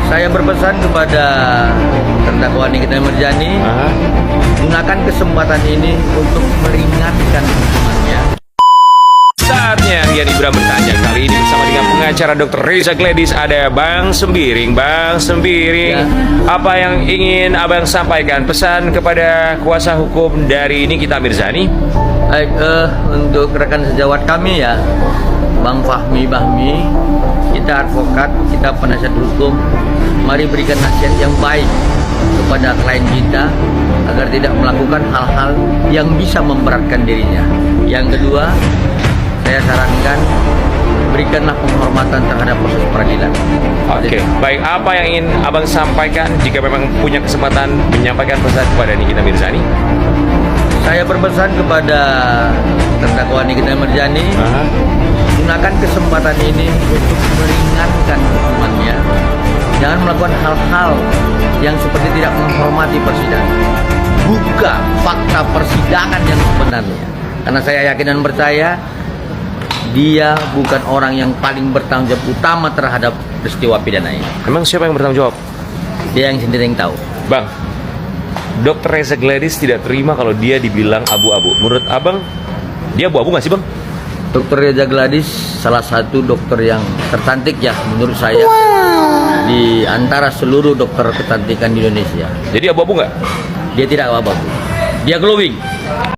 Saya berpesan kepada terdakwa Nikita Mirzani, gunakan kesempatan ini untuk meringankan hukumannya. Saatnya Rian Ibram bertanya. Kali ini bersama dengan pengacara Dr. Reza Gladys ada Bang Sembiring. Bang Sembiring, apa yang ingin Abang sampaikan? Pesan kepada kuasa hukum dari Nikita Mirzani? Baik, untuk rekan sejawat kami ya, Bang Fahmi Bahmi, kita advokat, kita penasihat hukum, mari berikan nasihat yang baik kepada klien kita agar tidak melakukan hal-hal yang bisa memberatkan dirinya. Yang kedua, saya sarankan berikanlah penghormatan terhadap proses peradilan. Oke, baik. Apa yang ingin Abang sampaikan jika memang punya kesempatan menyampaikan pesan kepada Nikita Mirzani? Saya berpesan kepada terdakwa Nikita Mirzani, gunakan kesempatan ini untuk meringankan hukumannya. Jangan melakukan hal-hal yang seperti tidak menghormati persidangan. Buka fakta persidangan yang sebenarnya. Karena saya yakin dan percaya dia bukan orang yang paling bertanggung jawab utama terhadap peristiwa pidana ini. Emang siapa yang bertanggung jawab? Dia yang sendiri yang tahu. Bang, Dr. Reza Gladys tidak terima kalau dia dibilang abu-abu. Menurut Abang, dia abu-abu nggak sih, Bang? Dr. Reza Gladys salah satu dokter yang tercantik ya menurut saya di antara seluruh dokter kecantikan di Indonesia. Jadi abu-abu nggak? Dia tidak abu-abu. Dia glowing.